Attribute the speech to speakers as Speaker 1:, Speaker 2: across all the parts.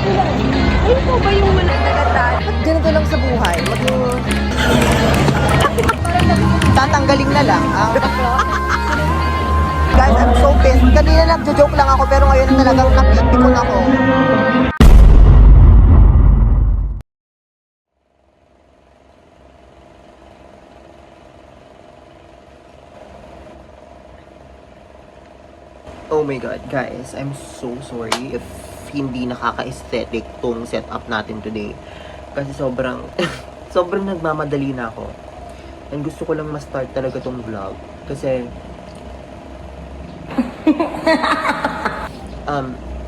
Speaker 1: Ayun po ba yung wala nagandaan?
Speaker 2: Ganito lang sa buhay. Tatanggaling na lang. Guys, I'm so pissed. Kanina nagjo-joke lang ako pero ngayon na talagang napipikon ako. Oh my god, guys, I'm so sorry if hindi nakaka-aesthetic tong setup natin today. Kasi sobrang nagmamadali na ako. And gusto ko lang ma-start talaga tong vlog. Kasi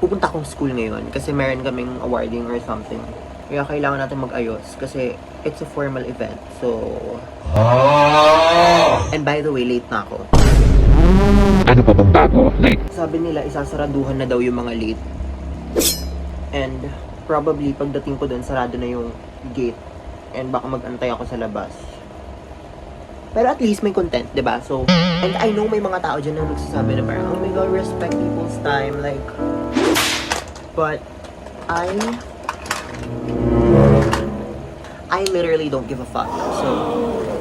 Speaker 2: pupunta akong school ngayon kasi meron kaming awarding or something. Kaya kailangan natin mag-ayos kasi it's a formal event. So, and by the way, late na ako.
Speaker 3: Ano pa bang bago? Like,
Speaker 2: Sabi nila, isasaraduhan na daw yung mga late. And probably, pagdating ko dun, sarado na yung gate. And baka mag-antay ako sa labas. Pero at least may content, diba? So, and I know may mga tao dyan na nagsasabi na parang, oh my god, respect people's time. Like, but I literally don't give a fuck. So,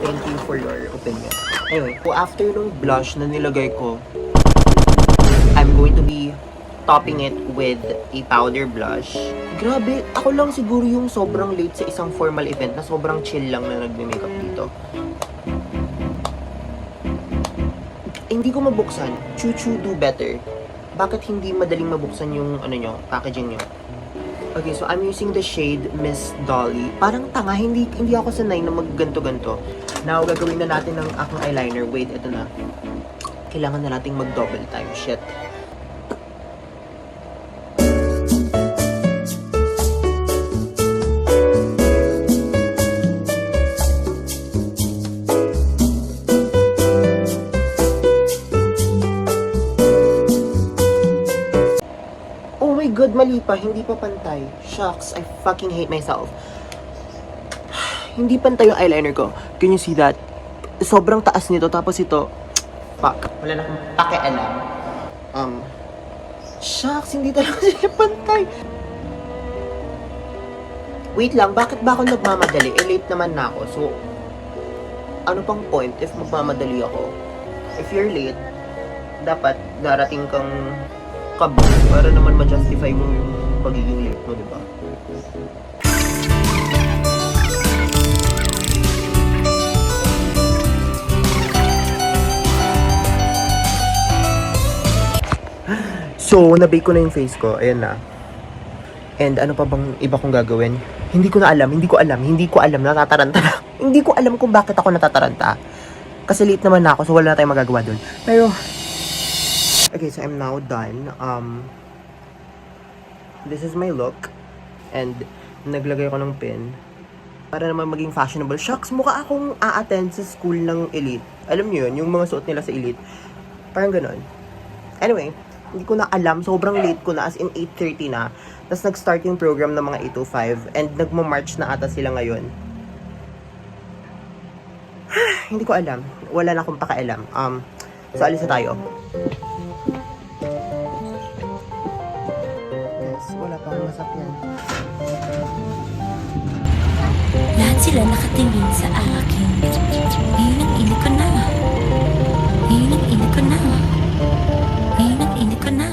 Speaker 2: thank you for your opinion. Anyway, so after nung blush na nilagay ko, I'm going to be topping it with a powder blush. Grabe, ako lang siguro yung sobrang late sa isang formal event na sobrang chill lang na nagme-makeup dito. Hindi ko mabuksan. Choo-choo do better. Bakit hindi madaling mabuksan yung ano nyo, packaging nyo? Okay, so I'm using the shade Miss Dolly. Parang tanga, hindi ako sanay na magganto-ganto. Now, gagawin na natin ng aking eyeliner. Wait, ito na. Kailangan na nating mag-double time. Shit. Oh my god, mali pa. Hindi pa pantay. Shucks, I fucking hate myself. Hindi pantay yung eyeliner ko. Can you see that? Sobrang taas nito. Tapos ito, fuck. Wala na akong pakialam. Shucks, hindi talaga sila pantay. Wait lang, bakit ba ako nagmamadali? Late naman na ako. So, ano pang point if magmamadali ako? If you're late, dapat darating kang kabog para naman ma-justify mo yung pagiging late mo, diba? So, nabake ko na yung face ko. Ayan na. And ano pa bang iba kong gagawin? Hindi ko alam. Natataranta na. Hindi ko alam kung bakit ako natataranta. Kasi late naman na ako, so wala na tayong magagawa dun. Pero, okay, so I'm now done. This is my look. And, naglagay ko ng pin. Para naman maging fashionable. Shucks, mukha akong a-attend sa school ng elite. Alam niyo yun, yung mga suot nila sa elite. Parang ganon. Anyway, hindi ko na alam. Sobrang late ko na, as in 8:30 na. Tapos nag-start yung program ng mga 8:05. And nagma-march na ata sila ngayon. Hindi ko alam. Wala na akong pakialam. So, alis na tayo. Yes, wala pa akong masakyan.
Speaker 4: Lahat sila nakatingin sa akin. Ngayon ang init ko na. Ngayon ang init ko na. Ngayon ang init ko na.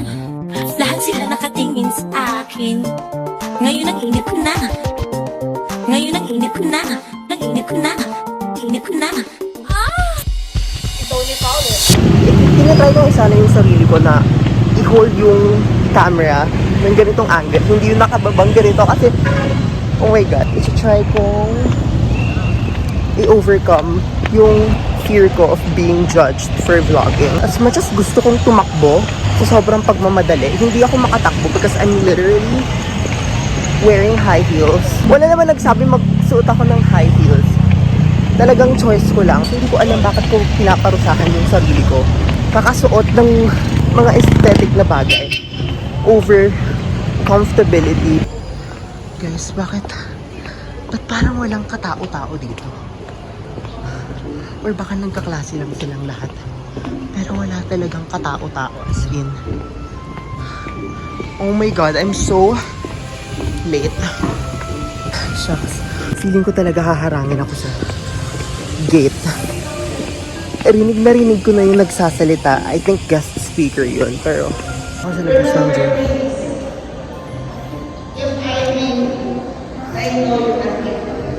Speaker 4: Lahat sila nakatingin sa akin. Ngayon ang init ko na. Ngayon ang init ko na. Ang init ko na. Init ko na.
Speaker 2: Tinatry ko sana yung sarili ko na i-hold yung camera ng ganitong angle. Hindi yung nakababang ganito kasi, oh my god, i-try kong i-overcome yung fear ko of being judged for vlogging. As much as gusto kong tumakbo sa sobrang pagmamadali, hindi ako makatakbo because I'm literally wearing high heels. Wala naman nagsabi magsuot ako ng high heels. Talagang choice ko lang. So, hindi ko alam bakit ko pinaparusahan yung sarili ko. Kakasuot ng mga aesthetic na bagay over comfortability. Guys, ba't parang walang katao-tao dito? Or baka nagkaklase lang silang lahat. Pero wala talagang katao-tao as in. Oh my god, I'm so late. Shucks. Feeling ko talaga haharangin ako sa gate. Rinig ko na yung nagsasalita. I think guest speaker yun. Pero, ako sa labas ng gym.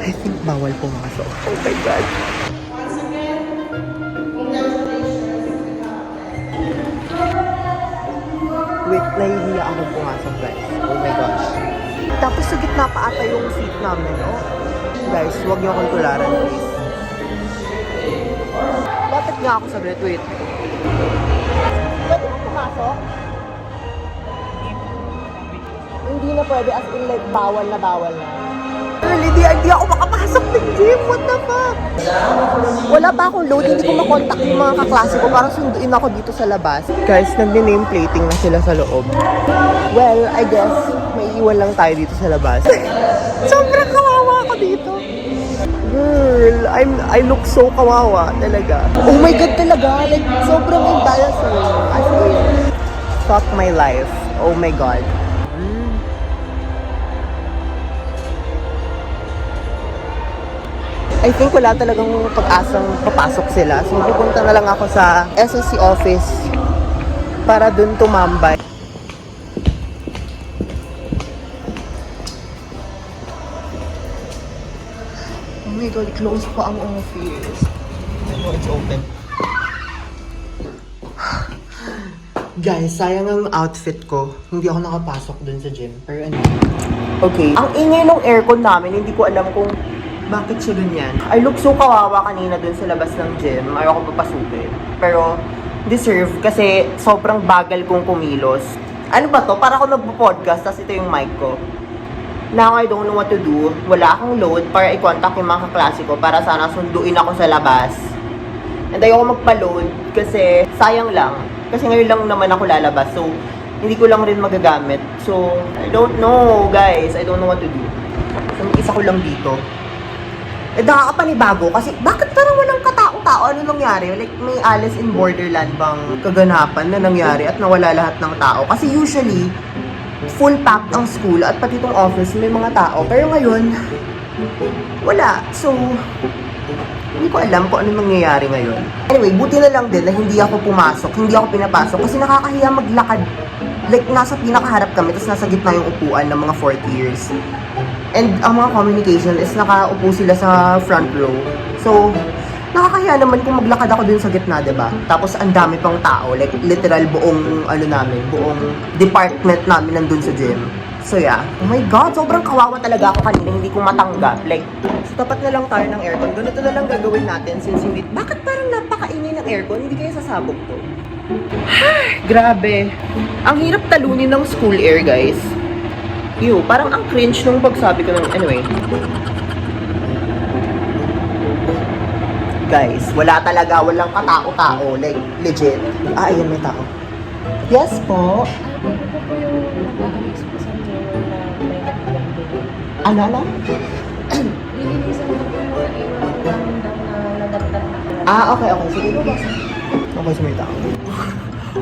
Speaker 2: I think bawal pumasok. Oh my God. Wait, nahihiya ako pumasok, guys. Oh my gosh. Tapos sa gitna pa ata yung seat namin, oh. Guys, huwag niyo akong tularan, please. Lapit nga ako sa bed, wait. Pwede mo pumasok? Hindi na pwede, as in like, bawal na. Girl, hindi ako makapasok ng gym. What the fuck? Wala pa akong load. Hindi ko makontak yung mga kaklase ko. Parang sunduin ako dito sa labas. Guys, nag-name plating na sila sa loob. Well, I guess, may iwan lang tayo dito sa labas. Sobrang kawawa ako dito. Girl, I look so kawawa talaga. Oh my God talaga. Like, sobrang embarrassing. As in, fuck my life. Oh my God. I think wala talagang pag-asang papasok sila. So, pupunta na lang ako sa SSC office para dun tumambay. Oh my God, close pa ang office. Oh, it's open. Guys, sayang ang outfit ko. Hindi ako nakapasok dun sa gym. Pero ano? Okay. Ang ingay ng aircon namin, hindi ko alam kung bakit siya ganyan? I look so kawawa kanina dun sa labas ng gym. Ayoko papasukin. Pero, deserve kasi sobrang bagal kong kumilos. Ano ba to? Para ako nagpo-podcast, tapos ito yung mic ko. Now, I don't know what to do. Wala akong load para i-contact yung mga kaklase ko para sana sunduin ako sa labas. And ayoko magpa-load kasi sayang lang. Kasi ngayon lang naman ako lalabas. So, hindi ko lang rin magagamit. So, I don't know, guys. I don't know what to do. So, isa ko lang dito. Nakakapanibago kasi bakit parang walang katao-tao? Ano nangyari? Like may Alice in Borderland bang kaganapan na nangyari at nawala lahat ng tao? Kasi usually, full packed ang school at pati itong office may mga tao. Pero ngayon, wala. So, hindi ko alam kung ano nangyayari ngayon. Anyway, buti na lang din na hindi ako pumasok, hindi ako pinapasok kasi nakakahiya maglakad. Like, nasa pinakaharap kami, tapos nasa gitna yung upuan ng mga 4th years. And ang mga communication is nakaupo sila sa front row. So, nakakahiya naman kung maglakad ako dun sa gitna, diba? Tapos ang dami pang tao, like literal buong buong department namin nandun sa gym. So yeah, oh my God, sobrang kawawa talaga ako kanina, hindi ko matanggap. Like, so tapat na lang tayo ng aircon. Ganito na lang gagawin natin since hindi, bakit parang napakaingay ng aircon? Hindi kayo sasabog to. Grabe. Ang hirap talunin ng school air, guys. Ew, parang ang cringe nung pagsabi ko ng, anyway. Guys, walang katao-tao, like, legit. Ayan, may tao. Yes po. Ano? Okay. Sige, bubuksan. Okay, so may tao.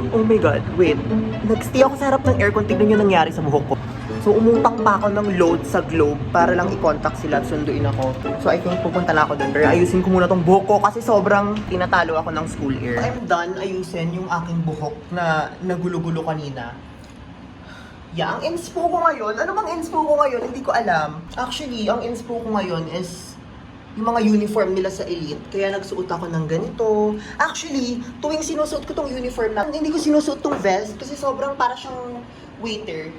Speaker 2: Oh my God, wait. Nag-stay ako sa harap ng aircon, tignan yung nangyari sa buhok ko. So, umutang pa ako ng load sa Globe para lang i-contact sila at sunduin ako. So, I think pupunta na ako dun. Pero ayusin ko muna tong buhok ko kasi sobrang tinatalo ako ng school air. I'm done ayusin yung aking buhok na nagulo-gulo kanina. Yeah, ang inspo ko ngayon, ano bang inspo ko ngayon? Hindi ko alam. Actually, ang inspo ko ngayon is yung mga uniform nila sa Elite. Kaya nagsuot ako ng ganito. Actually, tuwing sinusuot ko tong uniform na, hindi ko sinusuot tong vest kasi sobrang para siyang waiter.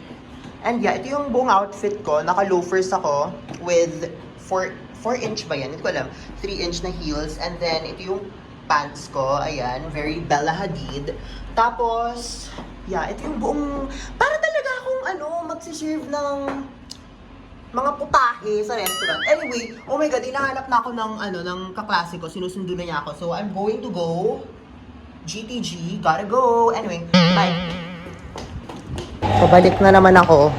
Speaker 2: And yeah, ito yung buong outfit ko. Naka-loafers ako with 4-inch ba yan? Hindi ko alam. 3-inch na heels. And then, ito yung pants ko. Ayan, very Bella Hadid. Tapos, yeah, ito yung buong... Para talaga akong magsiserve ng mga putahe sa restaurant. Anyway, oh my God, hinahanap na ako ng kaklase ko. Sinusundo na niya ako. So, I'm going to go. GTG, gotta go. Anyway, bye. Pabalik na naman ako.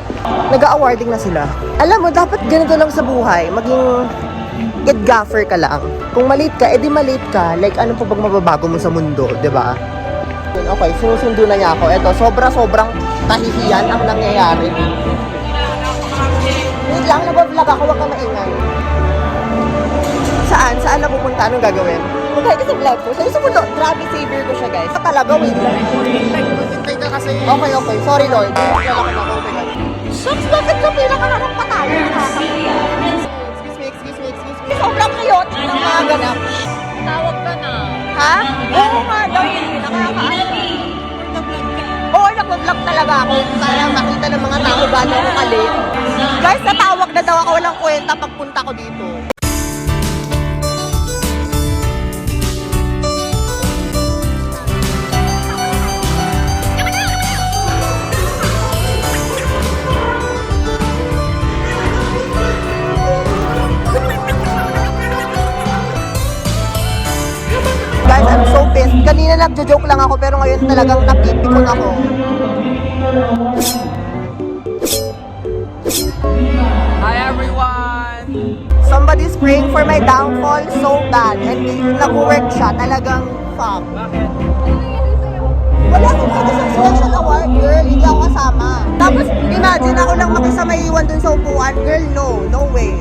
Speaker 2: Nag-awarding na sila. Alam mo, dapat ganito lang sa buhay. Maging get-gaffer ka lang. Kung malate ka, edi malate ka. Like, ano pa bang mababago mo sa mundo, diba? Okay, sinusundo na niya ako. Eto, sobrang kahihiyan ang nangyayari. talaga ako, huwag kang maingay. Saan? Saan na pupunta? Anong gagawin? Magkaya ka sa vlog ko. Sa isang mundo, grabe savior ko siya, guys. Talaga, wait lang. Hintay ka kasi. Okay, okay. Sorry, Lord. Shucks, bakit ka pinakaharap pa tayo? Excuse me. Sobrang cute ng mga ganap.
Speaker 1: Tawag ka na.
Speaker 2: Ha? Oo nga daw. Oo, nag-vlog talaga ako. Para makita ng mga tao gano'n ako kalit. Guys, natawag na daw ako. Walang kwenta pagpunta ko dito. Guys, I'm so pissed. Kanina nagjo-joke lang ako pero ngayon talagang napipikon ako.
Speaker 5: Hi everyone!
Speaker 2: Somebody's praying for my downfall so bad and nag-work siya. Talagang fuck. Wala akong citizen selection award, girl. Hindi ako kasama. Tapos, imagine ako lang mag-isa maiiwan dun sa upuan. Girl, no way.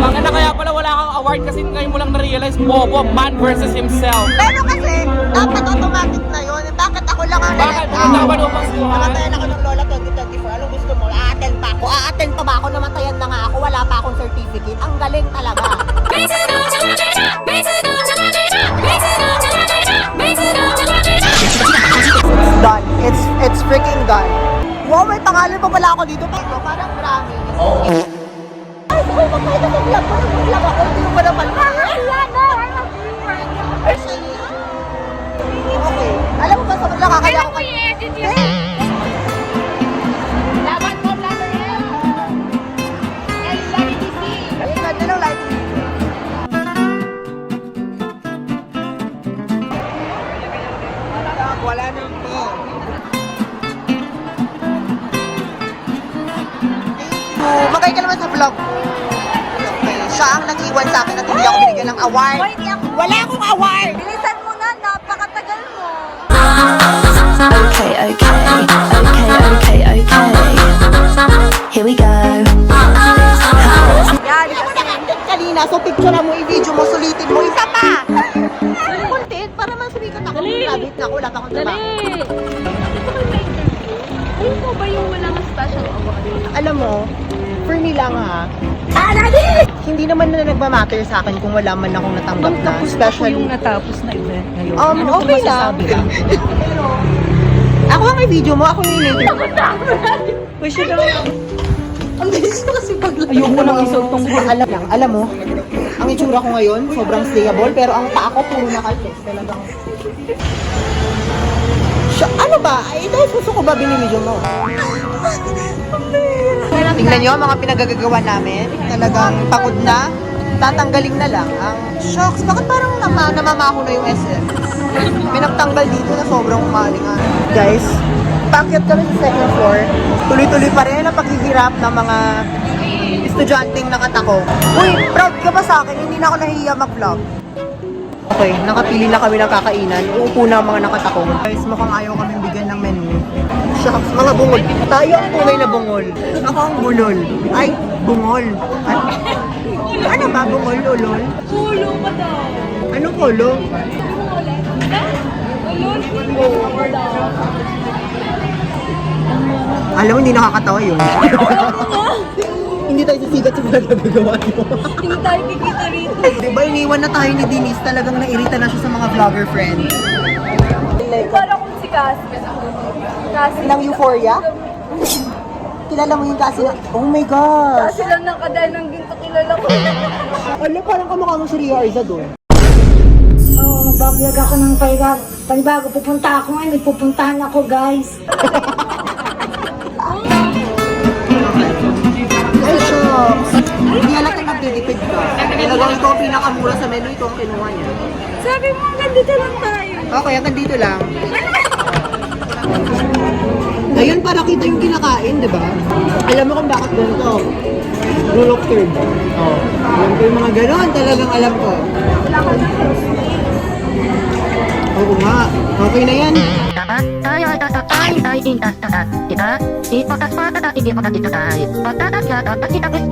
Speaker 5: Bakit na kaya pala wala kang award kasi ngayon mo lang na-realize Bobo, man versus himself.
Speaker 2: Pero kasi, dapat automatic na yun. Bakit ako lang ang
Speaker 5: Bakit? Ano ba lumang suhan?
Speaker 2: Namatayan ako ng Lola 2024. Anong gusto mo? A-attend pa ako. A-attend pa ba ako? Namatayan na nga ako. Wala pa akong certificate. Ang galing talaga. It's done. It's freaking done. Wow, may pangalan pa pala ako dito. Parang marami. Ay, kung magkaya sa vlog ko, nag-vlog ako. Hindi mo ba naman? Okay. Alam mo ba, sobrang nakakaya ako.
Speaker 1: i-edit yun. Laban mo, vlogger yan. And let me see.
Speaker 2: Ayun, ganda ng light.
Speaker 5: Wala nang to.
Speaker 2: Magkaya ka naman sa vlog ko. Okay. Siya ang nag-iwan sa akin at hindi ako binigyan ng award. Wala akong award!
Speaker 1: Bilisan mo na, napakatagal mo.
Speaker 4: Okay. Here we go.
Speaker 2: Yan, kasi kanina, so picture mo, i-video mo, sulitin mo, isa pa! Content, para man sumikat ako. Grabe na ako, wala pa akong trabaho.
Speaker 1: Ayun po ba yung walang special award?
Speaker 2: Alam mo, for me lang ha, hindi naman na nagmamatter sa akin kung wala man akong natanggap na. Especially,
Speaker 6: natapos na event ngayon.
Speaker 2: okay lang. Pero, ako ang i-video mo, ako yung i-video.
Speaker 6: Wish you lang.
Speaker 2: Ang bilis ko kasi paglaro.
Speaker 6: Ayoko nang isuot tong
Speaker 2: Alam mo, ang itsura ko ngayon, sobrang slayable, pero ang paa ko puro nakalpes. Talagang... ano ba? Ay, dahil gusto ko ba binibidyo mo? Tingnan nyo, mga pinagagagawa namin. Talagang pagod na. Tatanggalin na lang. Ang shocks, bakit parang namamaho na yung SM? May nagtanggal dito na sobrang malingan. Guys, paakyat kami sa second floor. Tuloy-tuloy pa rin ang paghihirap ng mga estudyanteng nakatako. Uy, proud ka ba sa akin? Hindi na ako nahihiya mag-vlog. Okay, nakapili na kami ng kakainan. Uupo na ang mga nakatako. Guys, mukhang ayaw kami bigyan ng menu. Shucks, mga bungol. Tayo ang tunay na bungol. Ako ang bulol. Ay, bungol. Ano ba, bungol, ulol?
Speaker 1: Kulo ka daw.
Speaker 2: Anong kulo? Alam mo, hindi nakakatawa yun. Hindi tayo sisigat sa pinagagawa mo.
Speaker 1: Hindi tayo kikita rito.
Speaker 2: Diba, iniwan na tayo ni Denise. Talagang nairita na siya sa mga vlogger friends.
Speaker 1: Para kung si Cassie. Cassie.
Speaker 2: Ng Euphoria? Kilala mo yung kasi na, oh my gosh!
Speaker 1: Kasi lang nakadal ng ginto kilala ko.
Speaker 2: Alam, parang kamukha mo si Ria Arza doon.
Speaker 7: Oo, magbablog ako ng panibago. Pupunta ako ngayon, may pupuntahan ako, guys.
Speaker 2: Ay, shucks! Hindi alam na nagtitipid ka. Talagang ito ang pinakamura sa menu, ito ang kinuha niya.
Speaker 1: Sabi mo, ganito lang tayo.
Speaker 2: Okay, hanggang dito lang. Ngayon, para kita yung kinakain, di ba? Alam mo kung bakit ganito. Rule of third. Oh. Alam ko yung mga ganon, talagang alam ko. Oo nga. Okay na yan.
Speaker 8: tatatay ay intastatat kita. Ipataspatatat hindi patatatay. Patatatyat at kitapis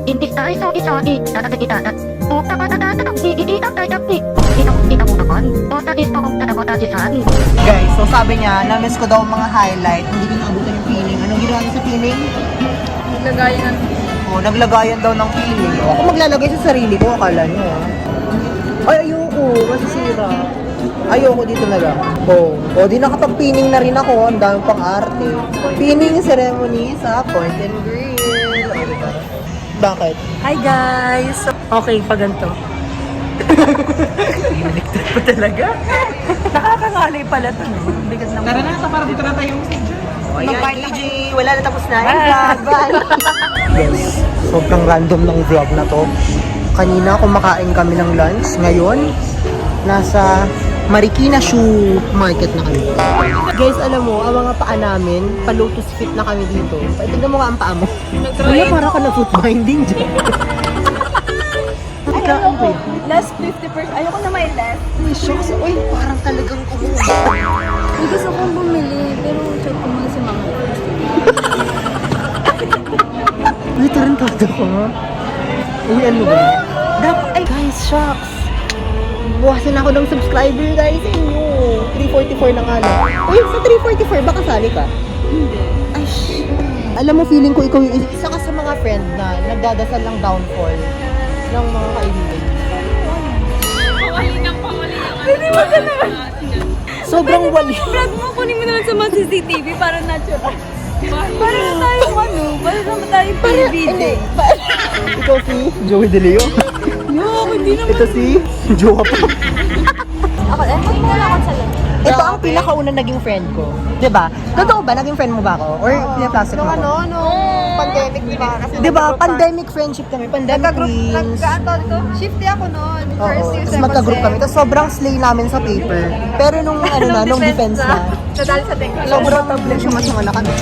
Speaker 8: intistay so isoi tatatitatat. Ukta patatatat iitak tayo tapik. Itakutakon. Otatis pa kung tatabotasisan.
Speaker 2: Guys, so sabi niya, na-miss ko daw mga highlight. Hindi ko naabutan yung feeling. Anong ginawa niya sa feeling?
Speaker 6: Naglagayan ng
Speaker 2: Oh, naglagayan daw ng feeling. Ako maglalagay sa sarili ko, akala niyo. Ay, ayoko. Masisira. Ayoko dito na lang. Oh, di nakapag-pinning na rin ako. Ang dami pang arte. Pinning ceremony sa Point and Grill. O, diba? Bakit?
Speaker 6: Hi guys! Okay, pa ganito. Baliktad pa talaga. Nakakangalay pala to, no? Bigat naman.
Speaker 5: Tara na, para dito na tayo sa
Speaker 2: Oh, ayan, KJ. Wala na, tapos na. Bye! Yes, sobrang random ng vlog na to. Kanina kumakain kami ng lunch. Ngayon, nasa Marikina Shoe Market na kami. Guys, alam mo, ang mga paa namin, pa-lotus fit na kami dito. Tignan mo nga ang paa mo. Wala, para ka na foot binding dyan.
Speaker 6: Ayoko. Last 50%. Ayoko na may last.
Speaker 2: Uy, shucks. Uy, parang talagang kumuha.
Speaker 6: May gusto kong bumili, pero check ko muna si Mama.
Speaker 2: Uy, tarantado ko nga. Uy, ano ba? Dapat, ay guys, shucks. Buwasan ako ng subscriber guys sa inyo. 344 na nga lang. Uy, sa 344 ba kasali ka?
Speaker 6: Hindi.
Speaker 2: Ay, shit. Alam mo, feeling ko ikaw yung isa ka sa mga friend na nagdadasal ng downfall ng mga kaibigan.
Speaker 6: Hindi mo ka naman.
Speaker 2: Sobrang wali.
Speaker 6: Vlog mo, kunin mo naman sa mga CCTV para natural. Para na tayong ano, para naman tayong
Speaker 2: Hindi.
Speaker 6: PBD.
Speaker 2: Ikaw si Joey De Leo.
Speaker 6: Yo, hindi naman.
Speaker 2: Ito si Jowa pa.
Speaker 6: Ako, pag mo wala akong salon.
Speaker 2: Ito ang pinakauna naging friend ko. Diba? Totoo ba? Naging friend mo ba ako? Or pinaplastic mo ako?
Speaker 1: Pandemic, di ba? Kasi
Speaker 2: Diba? Pandemic friendship kami. Pandemic queens.
Speaker 1: Shifty ako noon.
Speaker 2: Oo.
Speaker 1: First year,
Speaker 2: Tapos
Speaker 1: second
Speaker 2: magka-group
Speaker 1: sem.
Speaker 2: kami. Tapos sobrang slay namin sa paper. Pero nung ano na, nung defense na,
Speaker 1: Nadali sa deck.
Speaker 2: sobrang siya na kami.